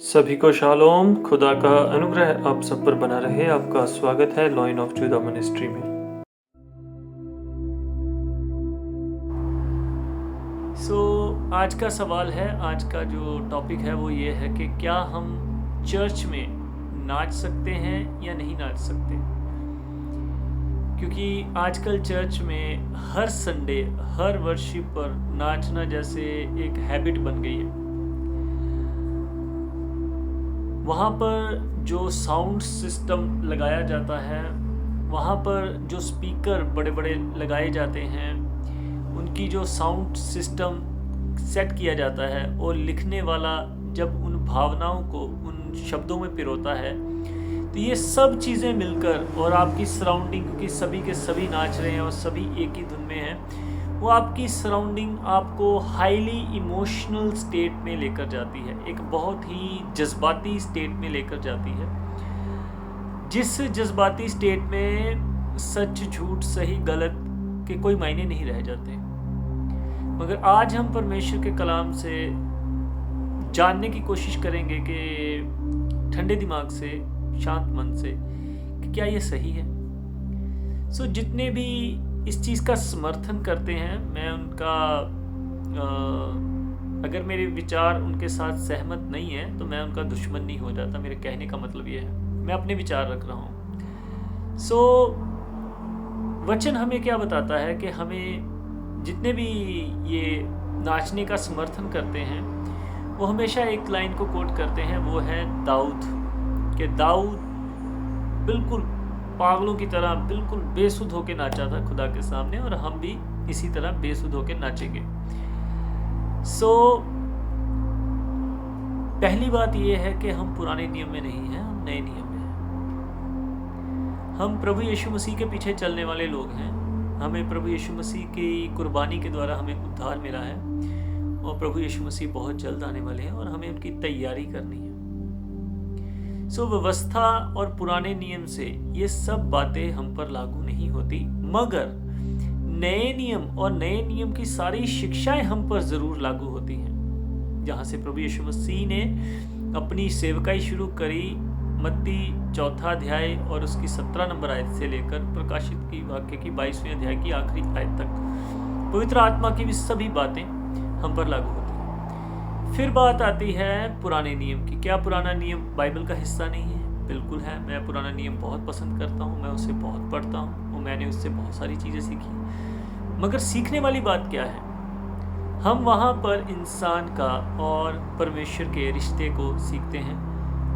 सभी को शालोम। खुदा का अनुग्रह आप सब पर बना रहे। आपका स्वागत है लॉइन ऑफ जुदा मिनिस्ट्री में। आज का सवाल है, आज का जो टॉपिक है वो ये है कि क्या हम चर्च में नाच सकते हैं या नहीं नाच सकते। क्योंकि आजकल चर्च में हर संडे, हर वर्शिप पर नाचना जैसे एक हैबिट बन गई है। वहाँ पर जो साउंड सिस्टम लगाया जाता है, वहाँ पर जो स्पीकर बड़े बड़े लगाए जाते हैं, उनकी जो साउंड सिस्टम सेट किया जाता है और लिखने वाला जब उन भावनाओं को उन शब्दों में पिरोता है, तो ये सब चीज़ें मिलकर और आपकी सराउंडिंग, क्योंकि सभी के सभी नाच रहे हैं और सभी एक ही धुन में हैं, वो आपकी सराउंडिंग आपको हाईली इमोशनल स्टेट में लेकर जाती है, एक बहुत ही जज्बाती स्टेट में लेकर जाती है, जिस जज्बाती स्टेट में सच झूठ सही गलत के कोई मायने नहीं रह जाते। मगर आज हम परमेश्वर के कलाम से जानने की कोशिश करेंगे कि ठंडे दिमाग से, शांत मन से, कि क्या ये सही है। जितने भी इस चीज़ का समर्थन करते हैं, मैं उनका अगर मेरे विचार उनके साथ सहमत नहीं है तो मैं उनका दुश्मन नहीं हो जाता। मेरे कहने का मतलब ये है, मैं अपने विचार रख रहा हूँ। वचन हमें क्या बताता है कि हमें जितने भी ये नाचने का समर्थन करते हैं, वो हमेशा एक लाइन को कोट करते हैं, वो है दाऊद, कि दाऊद बिल्कुल पागलों की तरह बिल्कुल बेसुध होके नाचा था खुदा के सामने, और हम भी इसी तरह बेसुध होके नाचेंगे। पहली बात ये है कि हम पुराने नियम में नहीं हैं, हम नए नियम में हैं। हम प्रभु यीशु मसीह के पीछे चलने वाले लोग हैं। हमें प्रभु यीशु मसीह की कुर्बानी के द्वारा हमें उद्धार मिला है, और प्रभु यीशु मसीह बहुत जल्द आने वाले हैं और हमें उनकी तैयारी करनी है। व्यवस्था और पुराने नियम से ये सब बातें हम पर लागू नहीं होती, मगर नए नियम और नए नियम की सारी शिक्षाएं हम पर जरूर लागू होती हैं। जहां से प्रभु यीशु मसीह ने अपनी सेवकाई शुरू करी, मत्ती 4 अध्याय और उसकी 17 नंबर आयत से लेकर प्रकाशित की वाक्य की 22वें अध्याय की आखिरी आयत तक, पवित्र आत्मा की भी सभी बातें हम पर लागू होती हैं। फिर बात आती है पुराने नियम की। क्या पुराना नियम बाइबल का हिस्सा नहीं है? बिल्कुल है। मैं पुराना नियम बहुत पसंद करता हूँ, मैं उसे बहुत पढ़ता हूँ और मैंने उससे बहुत सारी चीज़ें सीखी। मगर सीखने वाली बात क्या है? हम वहाँ पर इंसान का और परमेश्वर के रिश्ते को सीखते हैं।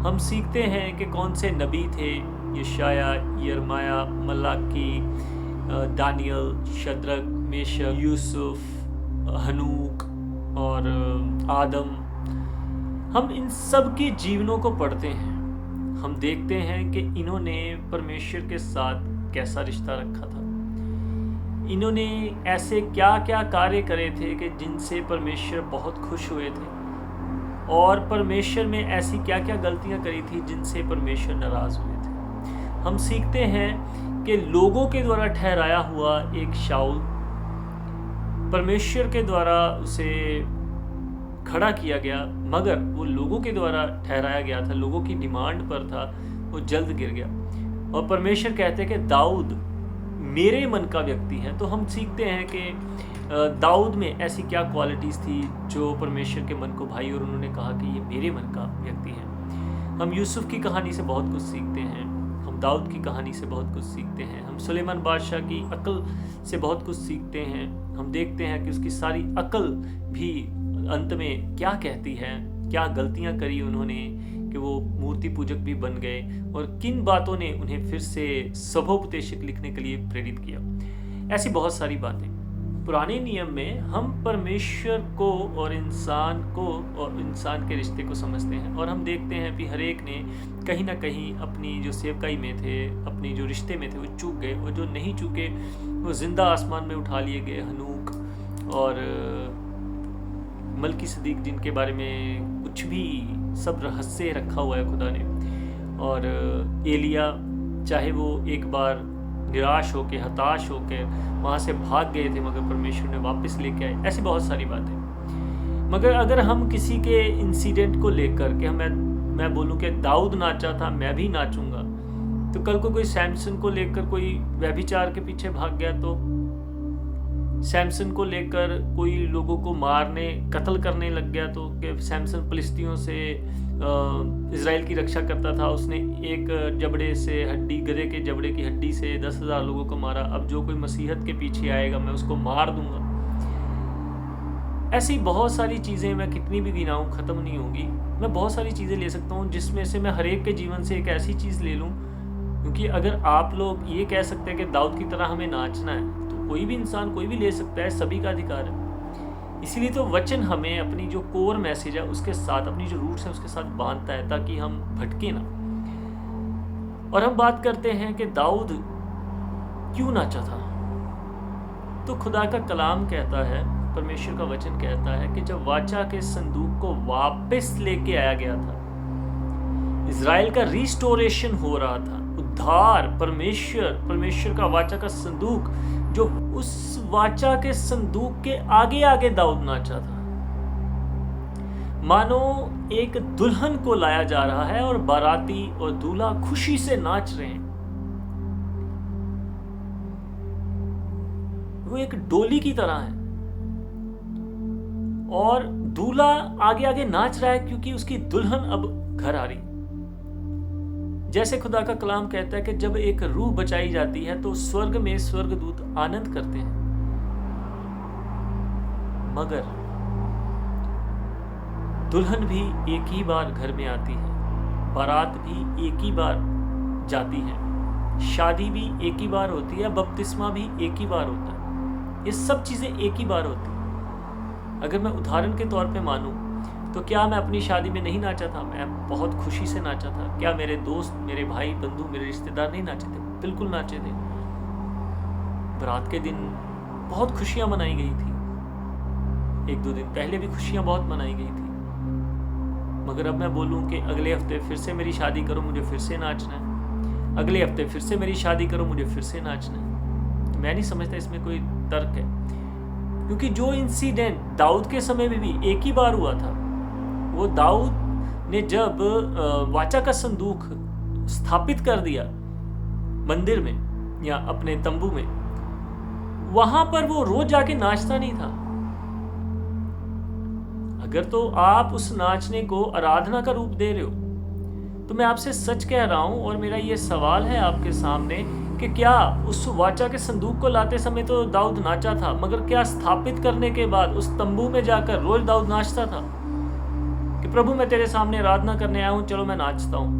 हम सीखते हैं कि कौन से नबी थे, यशाया, यिर्मयाह, मलाकी, दानियल, शद्रक, मेशक, यूसुफ, हनूक और आदम। हम इन सब के जीवनों को पढ़ते हैं। हम देखते हैं कि इन्होंने परमेश्वर के साथ कैसा रिश्ता रखा था, इन्होंने ऐसे क्या क्या कार्य करे थे कि जिनसे परमेश्वर बहुत खुश हुए थे, और परमेश्वर में ऐसी क्या क्या गलतियां करी थी जिनसे परमेश्वर नाराज हुए थे। हम सीखते हैं कि लोगों के द्वारा ठहराया हुआ एक शाऊल, परमेश्वर के द्वारा उसे खड़ा किया गया, मगर वो लोगों के द्वारा ठहराया गया था, लोगों की डिमांड पर था, वो जल्द गिर गया। और परमेश्वर कहते हैं कि दाऊद मेरे मन का व्यक्ति है। तो हम सीखते हैं कि दाऊद में ऐसी क्या क्वालिटीज़ थी जो परमेश्वर के मन को भाई, और उन्होंने कहा कि ये मेरे मन का व्यक्ति है। हम यूसुफ की कहानी से बहुत कुछ सीखते हैं, हम दाऊद की कहानी से बहुत कुछ सीखते हैं, हम सुलेमान बादशाह की अकल से बहुत कुछ सीखते हैं। हम देखते हैं कि उसकी सारी अकल भी अंत में क्या कहती है, क्या गलतियां करी उन्होंने कि वो मूर्ति पूजक भी बन गए, और किन बातों ने उन्हें फिर से सभोपदेशक लिखने के लिए प्रेरित किया। ऐसी बहुत सारी बातें पुराने नियम में हम परमेश्वर को और इंसान के रिश्ते को समझते हैं। और हम देखते हैं कि हर एक ने कहीं ना कहीं अपनी जो सेवकाई में थे, अपनी जो रिश्ते में थे, वो चूक गए, और जो नहीं चूके वो जिंदा आसमान में उठा लिए गए। हनूक और मलकीसदीक, जिनके बारे में कुछ भी सब रहस्य रखा हुआ है खुदा ने, और एलिया, चाहे वो एक बार निराश होके, हताश होकर वहाँ से भाग गए थे, मगर परमेश्वर ने वापस लेके आए। ऐसी बहुत सारी बातें। मगर अगर हम किसी के इंसिडेंट को लेकर के मैं बोलूं कि दाऊद नाचा था, मैं भी नाचूंगा, तो कल को कोई सैमसन को लेकर कोई व्यभिचार के पीछे भाग गया, तो सैमसन को लेकर कोई लोगों को मारने कत्ल करने लग गया, तो कि सैमसन फिलिस्तीनियों से इज़राइल की रक्षा करता था, उसने एक जबड़े से हड्डी, गधे के जबड़े की हड्डी से 10,000 लोगों को मारा, अब जो कोई मसीहत के पीछे आएगा मैं उसको मार दूंगा। ऐसी बहुत सारी चीज़ें, मैं कितनी भी गिनाऊं ख़त्म नहीं होंगी। मैं बहुत सारी चीज़ें ले सकता हूं जिसमें से मैं हर एक के जीवन से एक ऐसी चीज़ ले लूं, क्योंकि अगर आप लोग ये कह सकते हैं कि दाऊद की तरह हमें नाचना है, तो कोई भी इंसान कोई भी ले सकता है, सभी का अधिकार है। इसीलिए तो वचन हमें अपनी जो कोर मैसेज है उसके साथ, अपनी जो रूट्स है उसके साथ बांधता है, ताकि हम भटके ना। और हम बात करते हैं कि दाऊद क्यों नाचा था, तो खुदा का कलाम कहता है, परमेश्वर का वचन कहता है कि जब वाचा के संदूक को वापस लेके आया गया था, इज़राइल का रिस्टोरेशन हो रहा था, उद्धार, परमेश्वर का वाचा का संदूक, जो उस वाचा के संदूक के आगे आगे दाऊद नाचा था, मानो एक दुल्हन को लाया जा रहा है और बाराती और दूल्हा खुशी से नाच रहे हैं। वो एक डोली की तरह है और दूल्हा आगे आगे नाच रहा है, क्योंकि उसकी दुल्हन अब घर आ रही। जैसे खुदा का कलाम कहता है कि जब एक रूह बचाई जाती है तो स्वर्ग में स्वर्गदूत आनंद करते हैं, मगर दुल्हन भी एक ही बार घर में आती है, बारात भी एक ही बार जाती है, शादी भी एक ही बार होती है, बपतिस्मा भी एक ही बार होता है। ये सब चीजें एक ही बार होती है। अगर मैं उदाहरण के तौर पे मानूं, तो क्या मैं अपनी शादी में नहीं नाचा था? मैं बहुत खुशी से नाचा था। क्या मेरे दोस्त, मेरे भाई बंधु, मेरे रिश्तेदार नहीं नाचे थे? बिल्कुल नाचे थे। बारात के दिन बहुत खुशियां मनाई गई थी, 1-2 दिन पहले भी खुशियां बहुत मनाई गई थी। मगर अब मैं बोलूं कि अगले हफ्ते फिर से मेरी शादी करो, मुझे फिर से नाचना है, अगले हफ्ते फिर से मेरी शादी करो, मुझे फिर से नाचना है, तो मैं नहीं समझता इसमें कोई तर्क है। क्योंकि जो इंसिडेंट दाऊद के समय में भी एक ही बार हुआ था, वो दाऊद ने जब वाचा का संदूक स्थापित कर दिया मंदिर में या अपने तंबू में, वहां पर वो रोज जाके नाचता नहीं था। अगर तो आप उस नाचने को आराधना का रूप दे रहे हो, तो मैं आपसे सच कह रहा हूं, और मेरा ये सवाल है आपके सामने कि क्या उस वाचा के संदूक को लाते समय तो दाऊद नाचा था, मगर क्या स्थापित करने के बाद उस तंबू में जाकर रोज दाऊद नाचता था कि प्रभु मैं तेरे सामने आराधना करने आया हूं, चलो मैं नाचता हूं?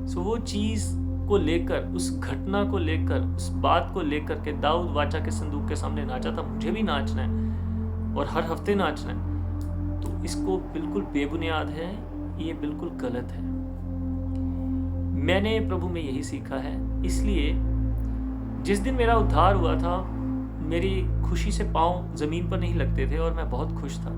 सो वो चीज को लेकर, उस घटना को लेकर, उस बात को लेकर के दाऊद वाचा के संदूक के सामने नाचा था, मुझे भी नाचना है और हर हफ्ते नाचना है, तो इसको बिल्कुल बेबुनियाद है, ये बिल्कुल गलत है। मैंने प्रभु में यही सीखा है, इसलिए जिस दिन मेरा उद्धार हुआ था, मेरी खुशी से पांव जमीन पर नहीं लगते थे और मैं बहुत खुश था।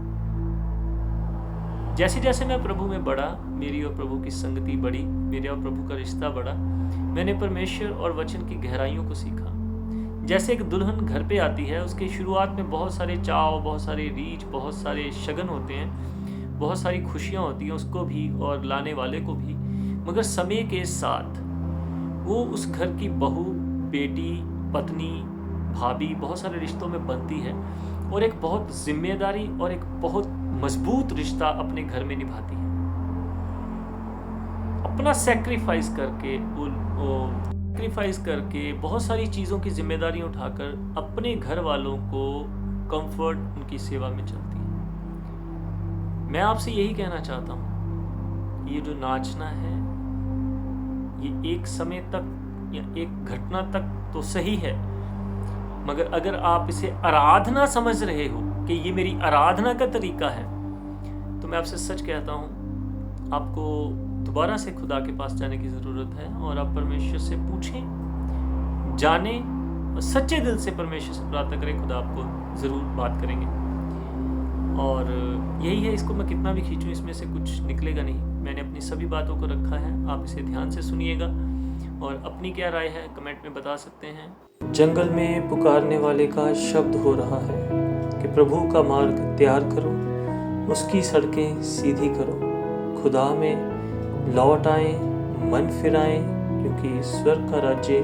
जैसे जैसे मैं प्रभु में बढ़ा, मेरी और प्रभु की संगति बढ़ी, मेरे और प्रभु का रिश्ता बढ़ा, मैंने परमेश्वर और वचन की गहराइयों को सीखा। जैसे एक दुल्हन घर पे आती है, उसके शुरुआत में बहुत सारे चाव, बहुत सारे रीच, बहुत सारे शगन होते हैं, बहुत सारी खुशियाँ होती हैं उसको भी और लाने वाले को भी, मगर समय के साथ वो उस घर की बहू, बेटी, पत्नी, भाभी, बहुत सारे रिश्तों में बनती है और एक बहुत जिम्मेदारी और एक बहुत मजबूत रिश्ता अपने घर में निभाती है। अपना सैक्रिफाइस करके बहुत सारी चीज़ों की जिम्मेदारी उठाकर अपने घर वालों को कंफर्ट, उनकी सेवा में चलती है। मैं आपसे यही कहना चाहता हूँ, ये जो नाचना है, ये एक समय तक या एक घटना तक तो सही है, मगर अगर आप इसे आराधना समझ रहे हो कि ये मेरी आराधना का तरीका है, तो मैं आपसे सच कहता हूँ, आपको दोबारा से खुदा के पास जाने की ज़रूरत है और आप परमेश्वर से पूछें, जाने और सच्चे दिल से परमेश्वर से प्रार्थना करें, खुदा आपको ज़रूर बात करेंगे। और यही है, इसको मैं कितना भी खींचूं इसमें से कुछ निकलेगा नहीं। मैंने अपनी सभी बातों को रखा है, आप इसे ध्यान से सुनिएगा और अपनी क्या राय है कमेंट में बता सकते हैं। जंगल में पुकारने वाले का शब्द हो रहा है कि प्रभु का मार्ग तैयार करो, उसकी सड़कें सीधी करो, खुदा में लौट आए, मन फिराएं, क्योंकि स्वर्ग का राज्य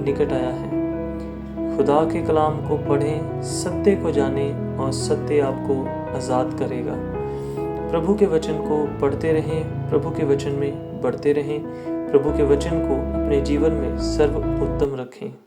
निकट आया है। खुदा के कलाम को पढ़ें, सत्य को जानें और सत्य आपको आज़ाद करेगा। प्रभु के वचन को पढ़ते रहें, प्रभु के वचन में बढ़ते रहें, प्रभु के वचन को अपने जीवन में सर्वोत्तम रखें।